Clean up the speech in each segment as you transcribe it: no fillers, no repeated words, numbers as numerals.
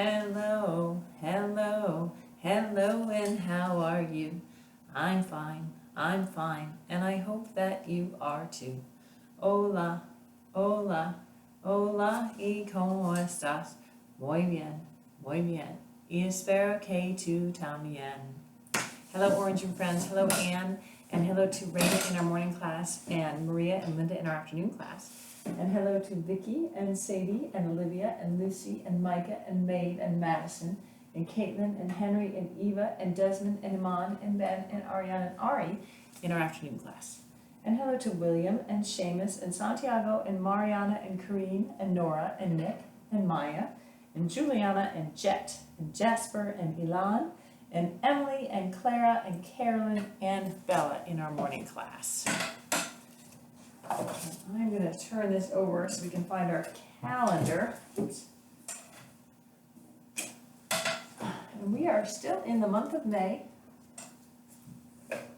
Hello, hello, hello, and how are you? I'm fine, and I hope that you are too. Hola, hola, hola, y cómo estás? Muy bien, y espero que tú también. Hello, Orange and friends. Hello, Anne, and hello to Raina in our morning class, and Maria and Linda in our afternoon class. And hello to Vicky and Sadie and Olivia and Lucy and Micah and Maeve and Madison and Caitlin and Henry and Eva and Desmond and Iman and Ben and Ariane and Ari in our afternoon class. And hello to William and Seamus and Santiago and Mariana and Karine and Nora and Nick and Maya and Juliana and Jet and Jasper and Ilan and Emily and Clara and Carolyn and Bella in our morning class. I'm going to turn this over so we can find our calendar. Oops. And we are still in the month of May.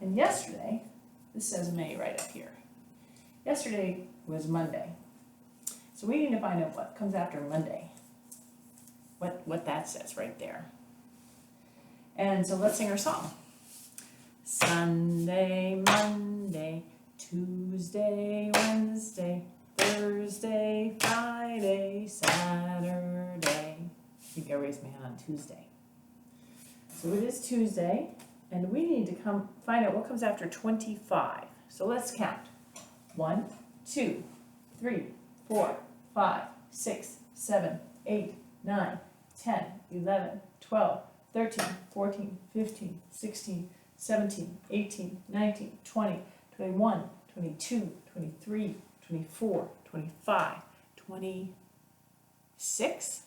And yesterday, this says May right up here. Yesterday was Monday. So we need to find out what comes after Monday. What that says right there. And so let's sing our song. Sunday, Monday, Tuesday, Wednesday, Thursday, Friday, Saturday. I think I raised my hand on Tuesday. So it is Tuesday, and we need to find out what comes after 25. So let's count. 1, 2, 3, 4, 5, 6, 7, 8, 9, 10, 11, 12, 13, 14, 15, 16, 17, 18, 19, 20, 21, 22, 23, 24, 25, 26?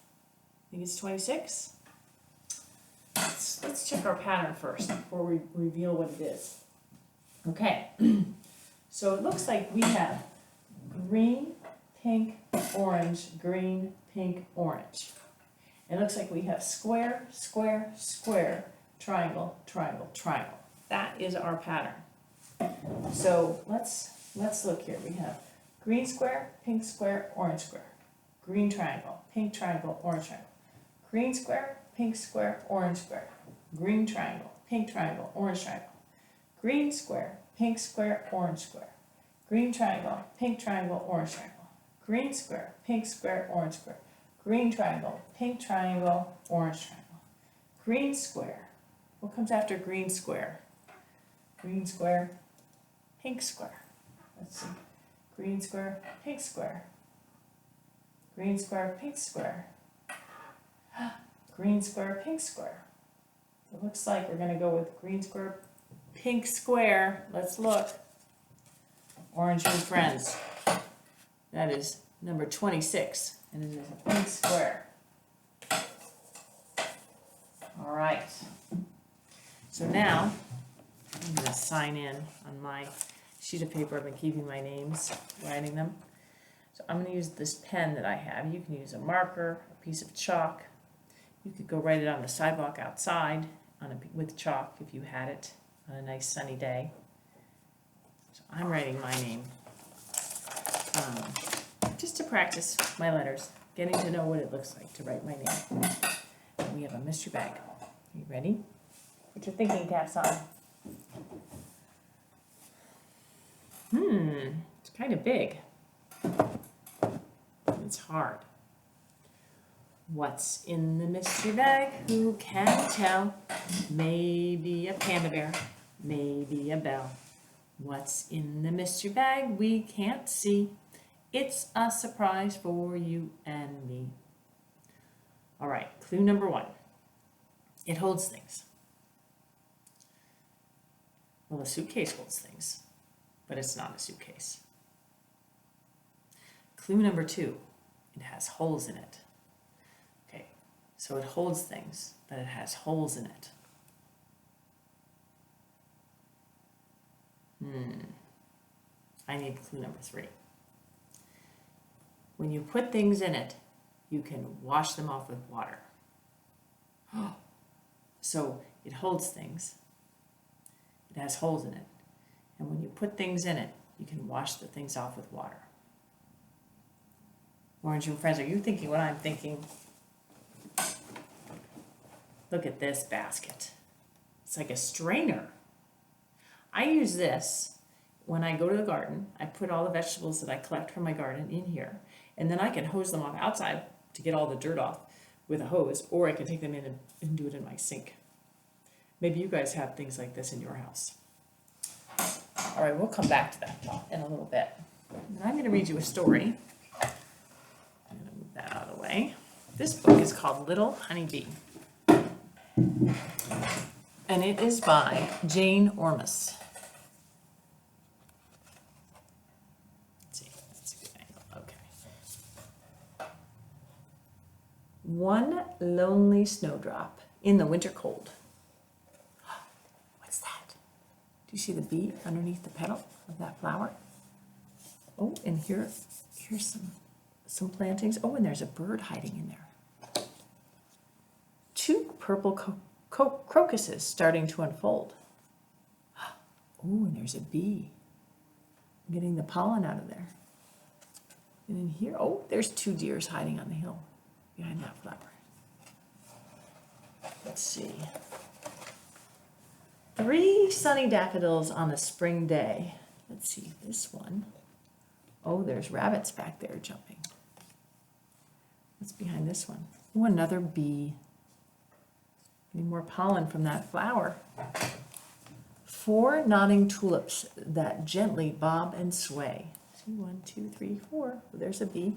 I think it's 26. Let's check our pattern first before we reveal what it is. Okay, so it looks like we have green, pink, orange, green, pink, orange. It looks like we have square, square, square, triangle, triangle, triangle. That is our pattern. So let's look here. We have green square, pink square, orange square. Green triangle, pink triangle, orange triangle. Green square, pink square, orange square. Green triangle, pink triangle, orange triangle. Green square, pink square, orange square. Green triangle, pink triangle, orange triangle. Green square, pink square, orange square. Green triangle, pink triangle, orange triangle. Green square. What comes after green square? Green square, pink square. Let's see. Green square, pink square. Green square, pink square. Green square, pink square. It looks like we're going to go with green square, pink square. Let's look. Orange and friends. That is number 26. And it is a pink square. All right. So now I'm going to sign in on my sheet of paper. I've been keeping my names, writing them. So I'm going to use this pen that I have. You can use a marker, a piece of chalk. You could go write it on the sidewalk outside with chalk if you had it on a nice sunny day. So I'm writing my name just to practice my letters, getting to know what it looks like to write my name. And we have a mystery bag. Are you ready? Put your thinking caps on. It's kind of big. It's hard. What's in the mystery bag? Who can tell? Maybe a panda bear, maybe a bell. What's in the mystery bag? We can't see. It's a surprise for you and me. All right, clue number 1. It holds things. Well, a suitcase holds things, but it's not a suitcase. Clue number 2, it has holes in it. Okay, so it holds things, but it has holes in it. I need clue number 3. When you put things in it, you can wash them off with water. So it holds things. It has holes in it. And when you put things in it, you can wash the things off with water. Orange and friends, are you thinking what I'm thinking? look at this basket. It's like a strainer. I use this when I go to the garden. I put all the vegetables that I collect from my garden in here, and then I can hose them off outside to get all the dirt off with a hose, or I can take them in and do it in my sink. Maybe you guys have things like this in your house. All right, we'll come back to that in a little bit. And I'm going to read you a story. I'm going to move that out of the way. This book is called Little Honey Bee. And it is by Jane Ormus. Let's see, that's a good angle. Okay. One lonely snowdrop in the winter cold. What's that? Do you see the bee underneath the petal of that flower? Oh, and here's some plantings. Oh, and there's a bird hiding in there. Two purple crocuses starting to unfold. Oh, and there's a bee getting the pollen out of there. And in here, oh, there's two deers hiding on the hill behind that flower. Let's see. 3 sunny daffodils on a spring day. Let's see, this one. Oh, there's rabbits back there jumping. What's behind this one? Oh, another bee. Getting more pollen from that flower. 4 nodding tulips that gently bob and sway. See, 1, 2, 3, 4. Oh, there's a bee.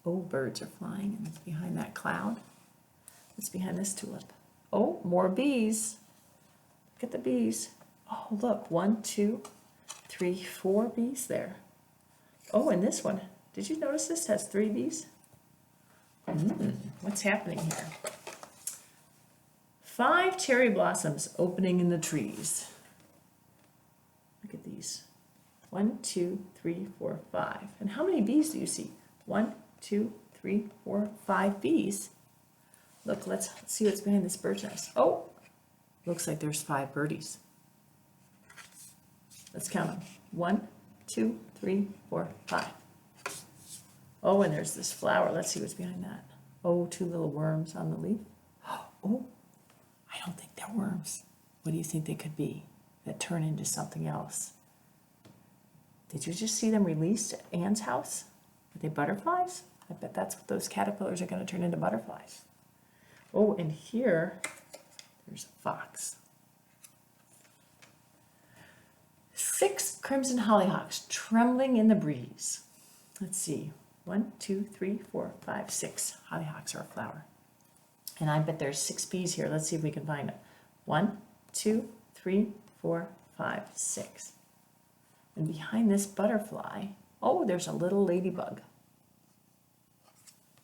Oh, birds are flying and behind that cloud. What's behind this tulip? Oh, more bees. Look at the bees. Oh, look, 1, 2, 3, 4 bees there. Oh, and this one. Did you notice this has 3 bees? What's happening here? 5 cherry blossoms opening in the trees. Look at these. 1, 2, 3, 4, 5. And how many bees do you see? 1, 2, 3, 4, 5 bees. Look, let's see what's behind this bird's nest. Oh, looks like there's 5 birdies. Let's count them. 1, 2, 3, 4, 5. Oh, and there's this flower. Let's see what's behind that. Oh, 2 little worms on the leaf. Oh, I don't think they're worms. What do you think they could be that turn into something else? Did you just see them released at Anne's house? Are they butterflies? I bet that's what those caterpillars are going to turn into, butterflies. Oh, and here, there's a fox. 6 crimson hollyhocks trembling in the breeze. Let's see. 1, 2, 3, 4, 5, 6 hollyhocks are a flower. And I bet there's 6 bees here. Let's see if we can find them. 1, 2, 3, 4, 5, 6. And behind this butterfly, oh, there's a little ladybug.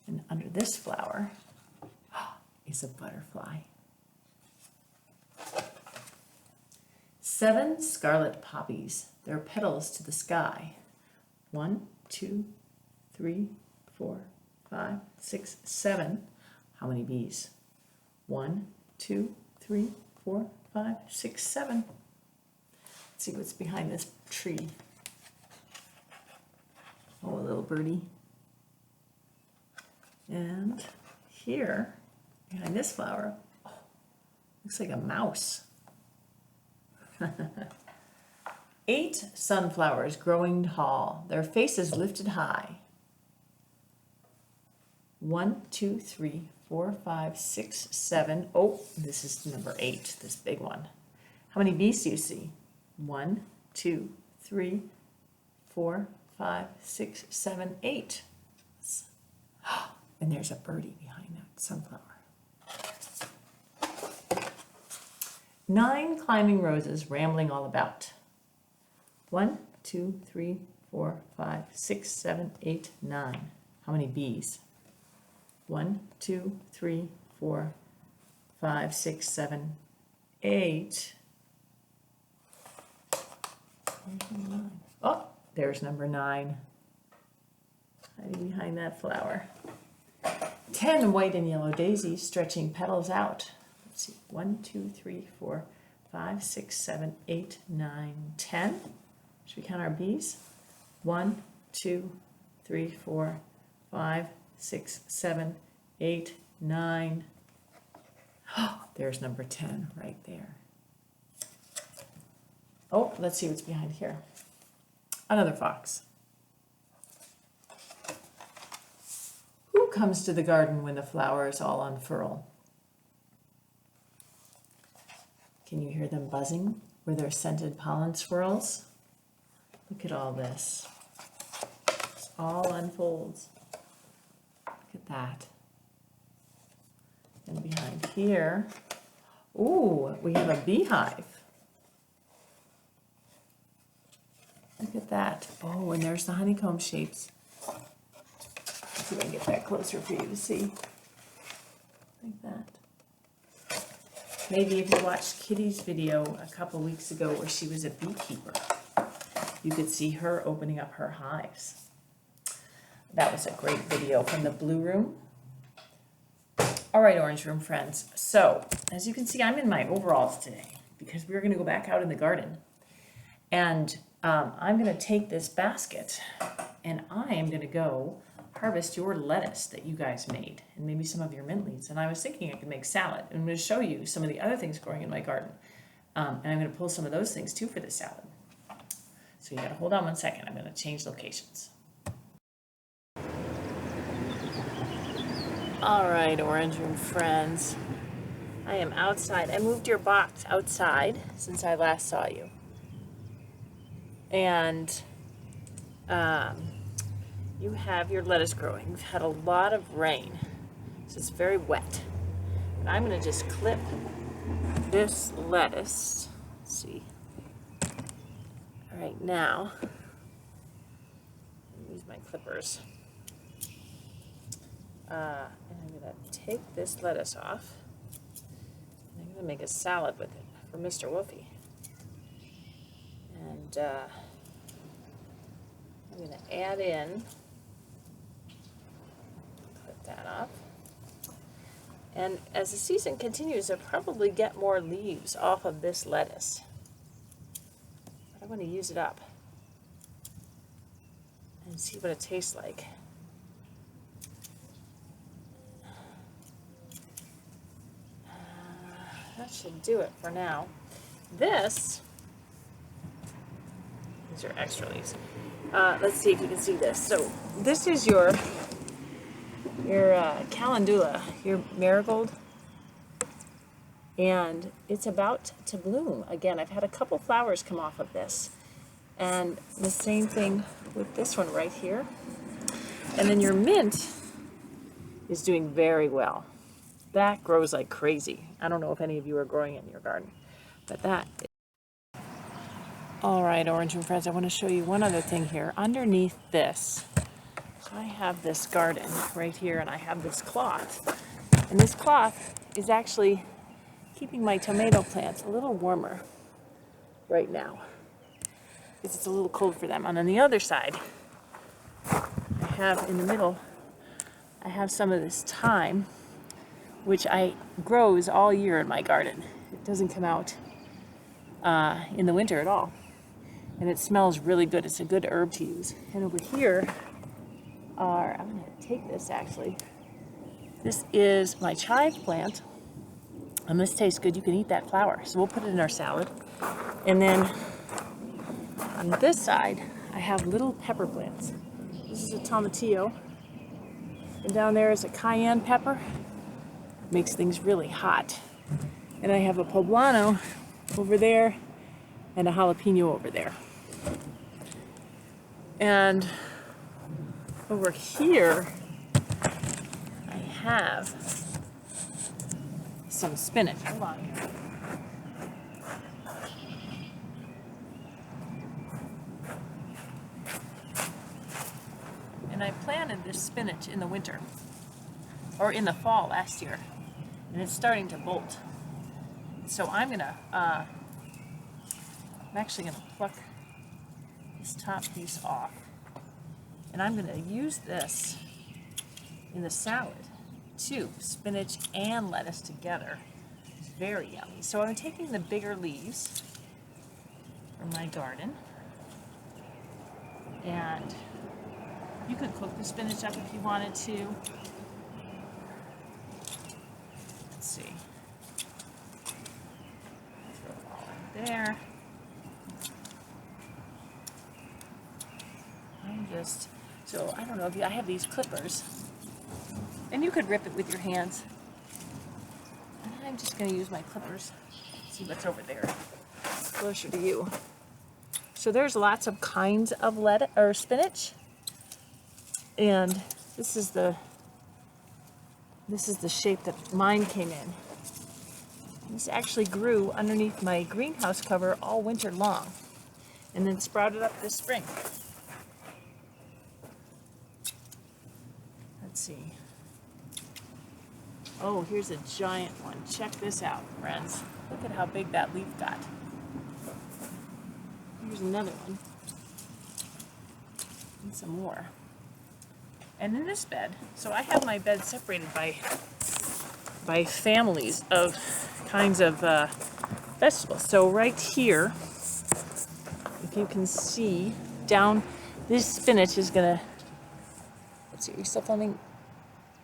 And under this flower is a butterfly. 7 scarlet poppies, their petals to the sky. 1, 2, 3, 4, 5, 6, 7. How many bees? 1, 2, 3, 4, 5, 6, 7. Let's see what's behind this tree. Oh, a little birdie. And here, behind this flower, oh, looks like a mouse. 8 sunflowers growing tall, their faces lifted high. 1, 2, 3, 4, 5, 6, 7. Oh, this is number 8, this big one. How many bees do you see? 1, 2, 3, 4, 5, 6, 7, 8. And there's a birdie behind that sunflower. 9 climbing roses rambling all about. 1, 2, 3, 4, 5, 6, 7, 8, 9. How many bees? 1, 2, 3, 4, 5, 6, 7, 8. Oh, there's number 9. Hiding behind that flower. 10 white and yellow daisies stretching petals out. Let's see, 1, 2, 3, 4, 5, 6, 7, 8, 9, 10. Should we count our bees? 1, 2, 3, 4, 5, 6, 7, 8, 9. There's number 10 right there. Oh, let's see what's behind here. Another fox. Who comes to the garden when the flowers all unfurl? Can you hear them buzzing where their scented pollen swirls? Look at all this. It all unfolds. Look at that. And behind here, ooh, we have a beehive. Look at that. Oh, and there's the honeycomb shapes. Let's see if I can get that closer for you to see. Like that. Maybe if you watched Kitty's video a couple weeks ago where she was a beekeeper, you could see her opening up her hives. That was a great video from the Blue Room. All right, Orange Room friends. So, as you can see, I'm in my overalls today because we're going to go back out in the garden. And I'm going to take this basket and I am going to go harvest your lettuce that you guys made and maybe some of your mint leaves. And I was thinking I could make salad. And I'm going to show you some of the other things growing in my garden. And I'm going to pull some of those things too for the salad. So you got to hold on one second. I'm going to change locations. All right, Orange Room friends. I am outside. I moved your box outside since I last saw you. And you have your lettuce growing. You've had a lot of rain, so it's very wet. And I'm going to just clip this lettuce. Let's see. Right now, use my clippers. And I'm going to take this lettuce off. And I'm going to make a salad with it for Mr. Wolfie. And I'm going to add in, clip that off. And as the season continues, I'll probably get more leaves off of this lettuce. But I want to use it up and see what it tastes like. That should do it for now. These are extra leaves. Let's see if you can see this. So this is your calendula, your marigold, and it's about to bloom again. I've had a couple flowers come off of this, and the same thing with this one right here. And then your mint is doing very well. That grows like crazy. I don't know if any of you are growing it in your garden, but that. All right, Orange Room friends, I want to show you one other thing here. Underneath this, so I have this garden right here, and I have this cloth. And this cloth is actually keeping my tomato plants a little warmer right now, because it's a little cold for them. And on the other side, I have in the middle, I have some of this thyme, which grows all year in my garden. It doesn't come out in the winter at all. And it smells really good. It's a good herb to use. And over here I'm going to take this actually. This is my chive plant. And this tastes good. You can eat that flower. So we'll put it in our salad. And then on this side, I have little pepper plants. This is a tomatillo. And down there is a cayenne pepper. Makes things really hot. And I have a poblano over there and a jalapeno over there. And over here, I have some spinach. Hold on here. And I planted this spinach in the winter, or in the fall last year, and it's starting to bolt. So I'm actually gonna pluck this top piece off, and I'm gonna use this in the salad too. Spinach and lettuce together. It's very yummy. So I'm taking the bigger leaves from my garden, and you could cook the spinach up if you wanted to. Let's see. there. So I don't know if I have these clippers, and you could rip it with your hands. And I'm just going to use my clippers. See what's over there, closer to you. So there's lots of kinds of lettuce or spinach, and this is the shape that mine came in. This actually grew underneath my greenhouse cover all winter long, and then sprouted up this spring. Let's see. Oh, here's a giant one. Check this out, friends. Look at how big that leaf got. Here's another one. And some more. And in this bed, so I have my bed separated by families of kinds of vegetables. So right here, if you can see down, this spinach is gonna, let's see, are you still filming?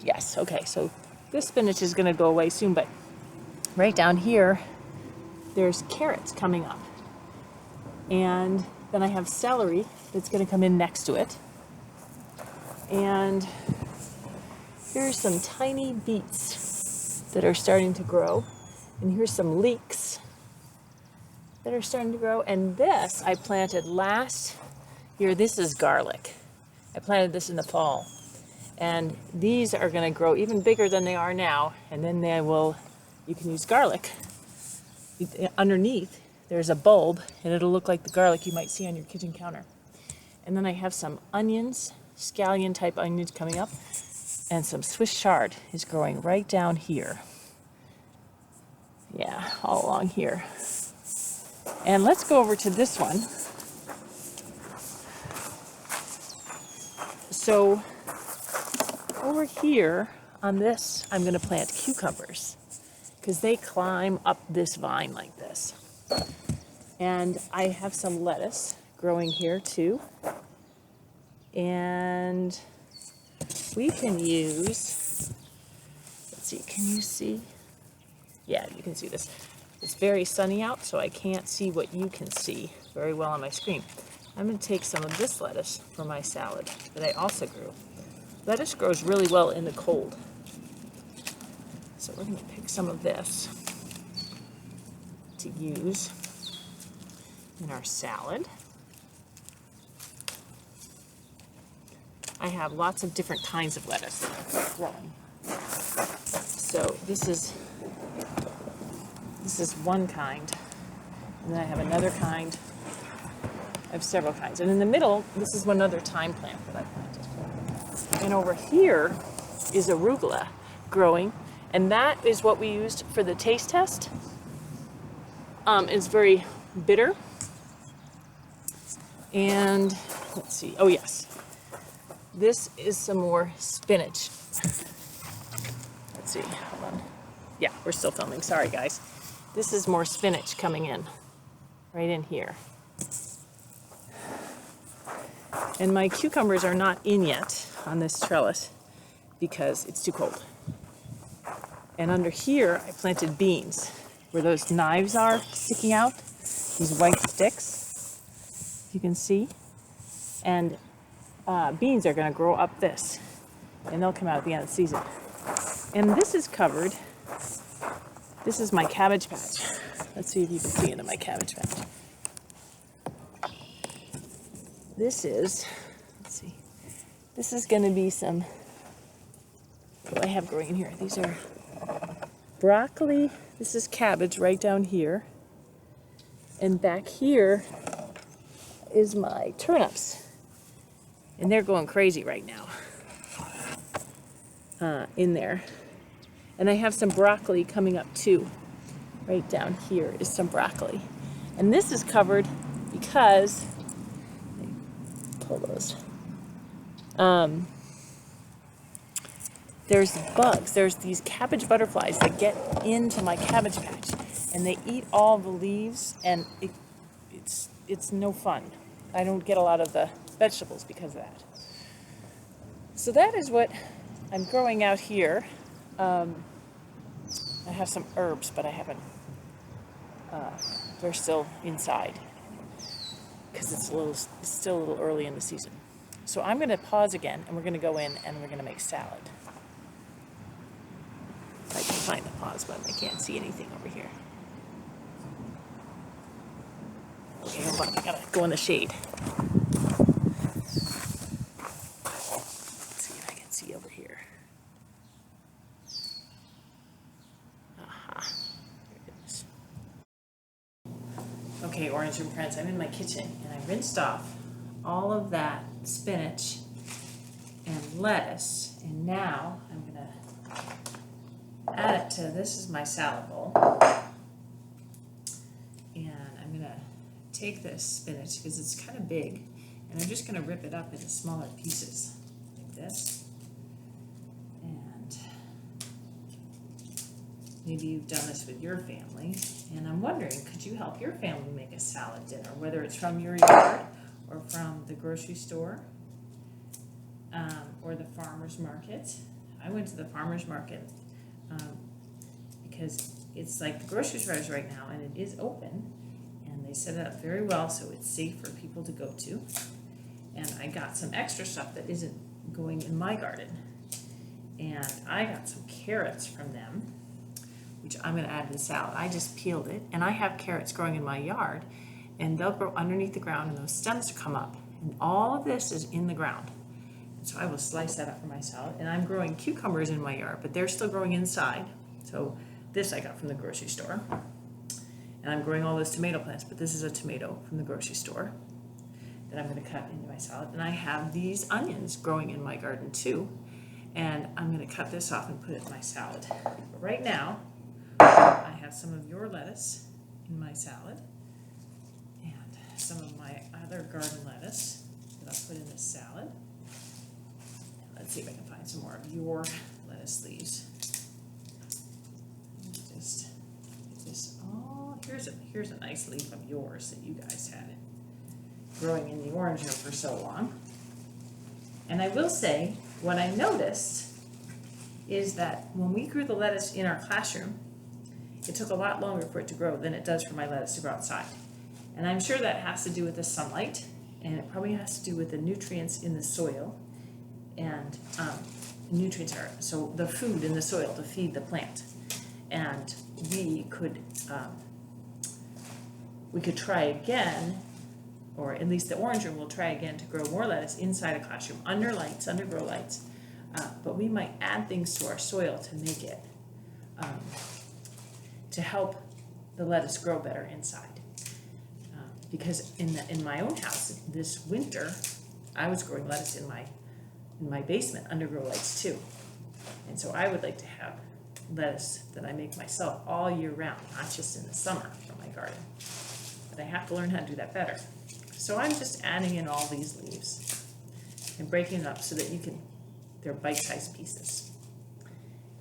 Yes, okay, so this spinach is gonna go away soon, but right down here, there's carrots coming up. And then I have celery that's gonna come in next to it. And here's some tiny beets that are starting to grow. And here's some leeks that are starting to grow. And this I planted last year. This is garlic. I planted this in the fall. And these are going to grow even bigger than they are now. And then you can use garlic. Underneath, there's a bulb, and it'll look like the garlic you might see on your kitchen counter. And then I have some onions, scallion type onions coming up, and some Swiss chard is growing right down here. Yeah, all along here. And let's go over to this one. So over here on this, I'm going to plant cucumbers because they climb up this vine like this. And I have some lettuce growing here too. And we can use, let's see, can you see? Yeah, you can see this. It's very sunny out, so I can't see what you can see very well on my screen. I'm going to take some of this lettuce for my salad that I also grew. Lettuce grows really well in the cold. So we're going to pick some of this to use in our salad. I have lots of different kinds of lettuce growing. So this is one kind, and then I have another kind. I have several kinds. And in the middle, this is one other thyme plant that I planted. And over here is arugula growing, and that is what we used for the taste test. It's very bitter. And let's see, oh yes. This is some more spinach. Let's see, hold on. Yeah, we're still filming, sorry guys. This is more spinach coming in, right in here. And my cucumbers are not in yet on this trellis because it's too cold. And under here, I planted beans, where those knives are sticking out, these white sticks, you can see. And beans are gonna grow up this, and they'll come out at the end of the season. And this is covered. This is my cabbage patch. Let's see if you can see into my cabbage patch. This is, let's see, this is going to be some, what do I have growing in here? These are broccoli. This is cabbage right down here. And back here is my turnips. And they're going crazy right now in there. And I have some broccoli coming up too. Right down here is some broccoli. And this is covered because, pull those. There's bugs. There's these cabbage butterflies that get into my cabbage patch. And they eat all the leaves, and it's no fun. I don't get a lot of the vegetables because of that. So that is what I'm growing out here. I have some herbs, but I haven't they're still inside because it's still a little early in the season. So I'm going to pause again, and we're going to go in and we're going to make salad. I can find the pause button. I can't see anything over here. Okay, hold on. I gotta go in the shade. Let's see if I can see over here. Aha. There it is. Okay, Orange and Prince, I'm in my kitchen, and I rinsed off all of that spinach and lettuce, and now I'm gonna add it to, this is my salad bowl, and I'm gonna take this spinach because it's kind of big, and I'm just gonna rip it up into smaller pieces like this. And maybe you've done this with your family, and I'm wondering, could you help your family make a salad dinner, whether it's from your yard or from the grocery store, or the farmer's market. I went to the farmer's market because it's like the grocery stores right now, and it is open, and they set it up very well so it's safe for people to go to. And I got some extra stuff that isn't going in my garden, and I got some carrots from them, which I'm going to add to the salad. I just peeled it, and I have carrots growing in my yard, and they'll grow underneath the ground, and those stems come up, and all of this is in the ground. So I will slice that up for my salad. And I'm growing cucumbers in my yard, but they're still growing inside. So this I got from the grocery store. And I'm growing all those tomato plants, but this is a tomato from the grocery store that I'm going to cut into my salad. And I have these onions growing in my garden too. And I'm going to cut this off and put it in my salad. But right now, I have some of your lettuce in my salad and some of my other garden lettuce that I'll put in this salad. Let's see if I can find some more of your lettuce leaves. Just get this. Oh, here's a nice leaf of yours that you guys had it growing in the orange room for so long. And I will say, what I noticed is that when we grew the lettuce in our classroom, it took a lot longer for it to grow than it does for my lettuce to grow outside. And I'm sure that has to do with the sunlight, and it probably has to do with the nutrients in the soil. And nutrients are, so the food in the soil to feed the plant. And we could try again, or at least the orange room will try again to grow more lettuce inside a classroom, under lights, under grow lights. But we might add things to our soil to make it, to help the lettuce grow better inside. Because in my own house this winter, I was growing lettuce in my basement under grow lights too. And so I would like to have lettuce that I make myself all year round, not just in the summer for my garden. But I have to learn how to do that better. So I'm just adding in all these leaves and breaking it up so that they're bite-sized pieces.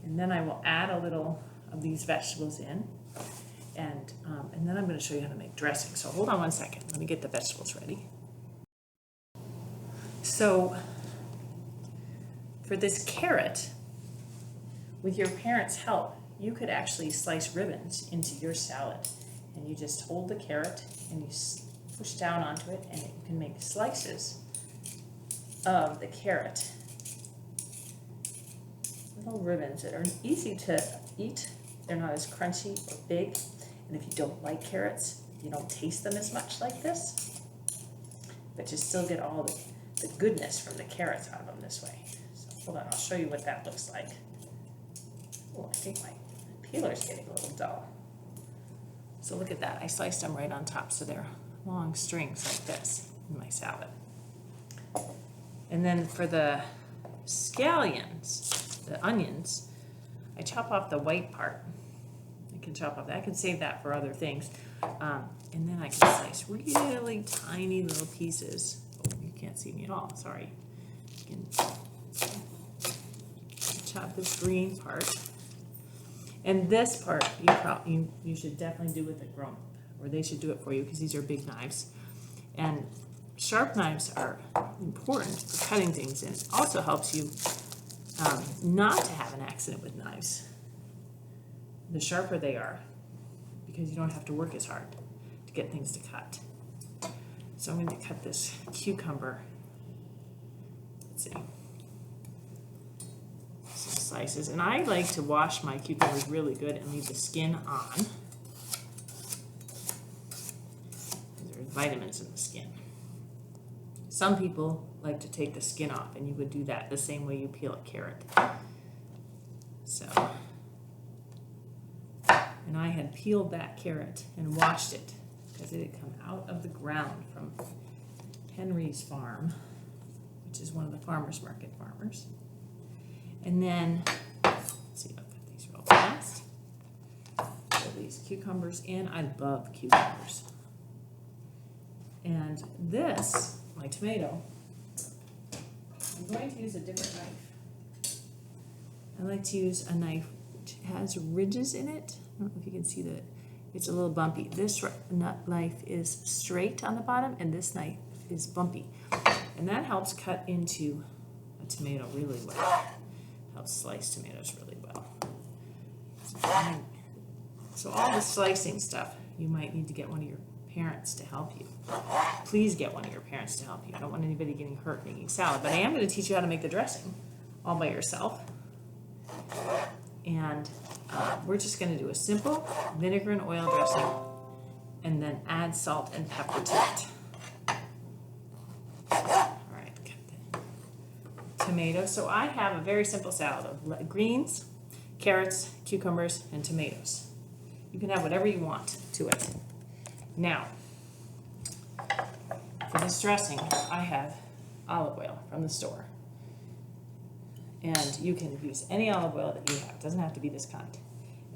And then I will add a little of these vegetables in, and then I'm going to show you how to make dressing. So hold on one second. Let me get the vegetables ready. So for this carrot, with your parents' help, you could actually slice ribbons into your salad. And you just hold the carrot and you push down onto it, and you can make slices of the carrot. Little ribbons that are easy to eat. They're not as crunchy or big. And if you don't like carrots, you don't taste them as much like this. But you still get all the goodness from the carrots out of them this way. So hold on, I'll show you what that looks like. Oh, I think my peeler's getting a little dull. So look at that. I sliced them right on top, so they're long strings like this in my salad. And then for the scallions, the onions, I chop off the white part. I can chop off that. I can save that for other things. And then I can slice really tiny little pieces. Oh, you can't see me at all. Sorry. You can chop this green part. And this part, you should definitely do with a grown-up, or they should do it for you because these are big knives. And sharp knives are important for cutting things, and it also helps you not to have an accident with knives. The sharper they are, because you don't have to work as hard. get things to cut. So I'm going to cut this cucumber. Let's see. Some slices. And I like to wash my cucumbers really good and leave the skin on. There's vitamins in the skin. Some people like to take the skin off, and you would do that the same way you peel a carrot. So, and I had peeled that carrot and washed it because it had come out of the ground from Henry's farm, which is one of the farmers market farmers. And then, let's see, I'll cut these real fast. Put these cucumbers in. I love cucumbers. And this, my tomato, I'm going to use a different knife. I like to use a knife which has ridges in it. I don't know if you can see that. It's a little bumpy. This knife is straight on the bottom, and this knife is bumpy. And that helps cut into a tomato really well. Helps slice tomatoes really well. So all the slicing stuff, you might need to get one of your parents to help you. Please get one of your parents to help you. I don't want anybody getting hurt making salad, but I am going to teach you how to make the dressing all by yourself. And we're just going to do a simple vinegar and oil dressing and then add salt and pepper to it. All right, cut the tomato. So I have a very simple salad of greens, carrots, cucumbers, and tomatoes. You can have whatever you want to it. Now, for this dressing, I have olive oil from the store. And you can use any olive oil that you have. It doesn't have to be this kind.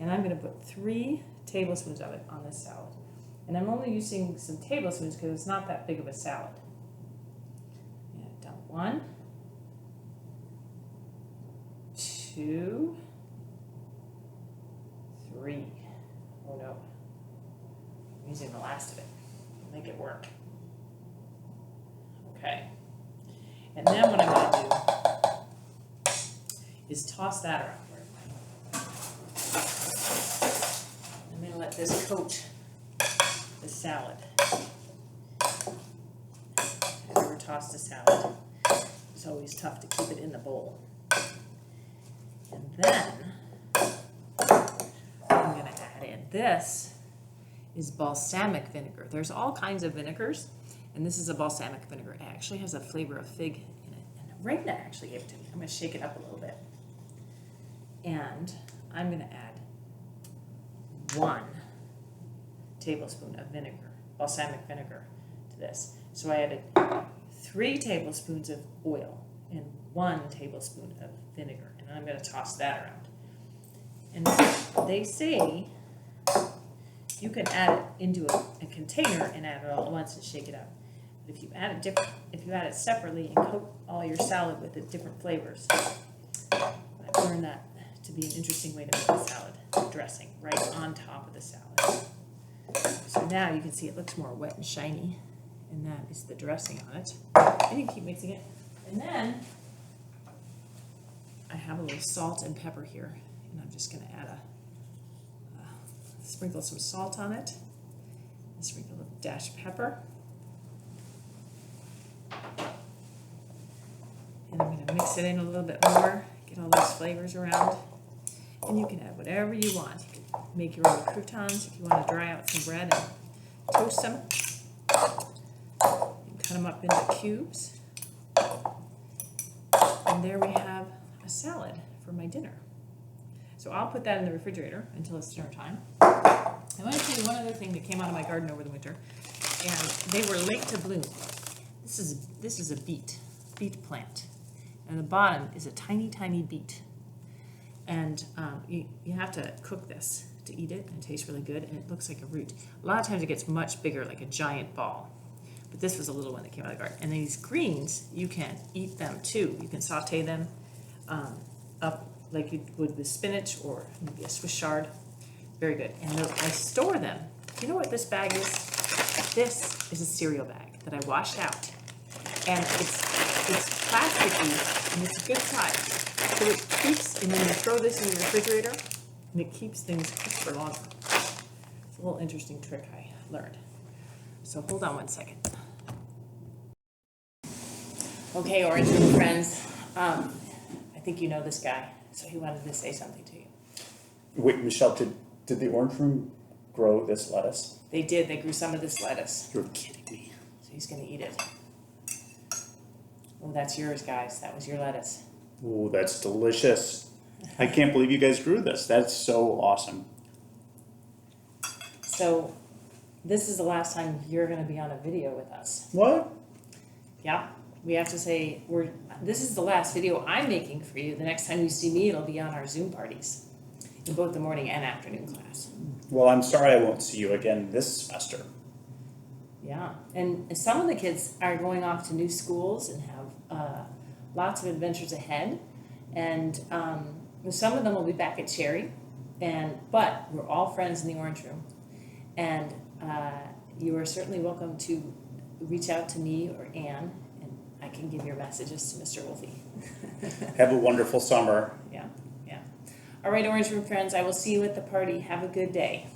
And I'm going to put 3 tablespoons of it on this salad. And I'm only using some tablespoons because it's not that big of a salad. And dump 1, 2, 3. Oh no. I'm using the last of it. Make it work. Okay. And then what I'm going to do is toss that around. I'm going to let this coat the salad. Have you ever tossed a salad? It's always tough to keep it in the bowl. And then I'm going to add in this is balsamic vinegar. There's all kinds of vinegars, and this is a balsamic vinegar. It actually has a flavor of fig in it. And Ragna actually gave it to me. I'm going to shake it up a little bit. And I'm going to add 1 tablespoon of vinegar, balsamic vinegar, to this. So I added 3 tablespoons of oil and 1 tablespoon of vinegar. And I'm going to toss that around. And they say you can add it into a container and add it all at once and shake it up. But if you add it separately and coat all your salad with the different flavors, I've learned that to be an interesting way to make a salad dressing right on top of the salad. So now you can see it looks more wet and shiny, and that is the dressing on it. And you can keep mixing it. And then I have a little salt and pepper here, and I'm just going to add sprinkle some salt on it, and sprinkle a dash of pepper. And I'm going to mix it in a little bit more, get all those flavors around. And you can add whatever you want. You can make your own croutons if you want to dry out some bread and toast them. You can cut them up into cubes. And there we have a salad for my dinner. So I'll put that in the refrigerator until it's dinner time. I want to tell you one other thing that came out of my garden over the winter, and they were late to bloom. This is a beet plant, and the bottom is a tiny, tiny beet. And you have to cook this to eat it, and it tastes really good, and it looks like a root. A lot of times it gets much bigger, like a giant ball. But this was a little one that came out of the garden. And these greens, you can eat them too. You can saute them up like you would with spinach or maybe a Swiss chard. Very good. And I store them. You know what this bag is? This is a cereal bag that I washed out. And it's plasticky, and it's a good size. So it keeps, and then you throw this in your refrigerator, and it keeps things cooked for longer. It's a little interesting trick I learned. So hold on one second. Okay, Orange Room friends, I think you know this guy, so he wanted to say something to you. Wait, Michelle, did the Orange Room grow this lettuce? They did, they grew some of this lettuce, You're kidding me. so he's gonna eat it. Oh, that's yours, guys, that was your lettuce. Ooh, that's delicious. I can't believe you guys grew this. That's so awesome. So, this is the last time you're gonna be on a video with us. What? Yeah, we have to say, this is the last video I'm making for you. The next time you see me, it'll be on our Zoom parties, in both the morning and afternoon class. Well, I'm sorry I won't see you again this semester. Yeah, and some of the kids are going off to new schools and have lots of adventures ahead, and some of them will be back at Cherry, but we're all friends in the Orange Room, and you are certainly welcome to reach out to me or Anne, and I can give your messages to Mr. Wolfie. Have a wonderful summer. Yeah, yeah. All right, Orange Room friends, I will see you at the party. Have a good day.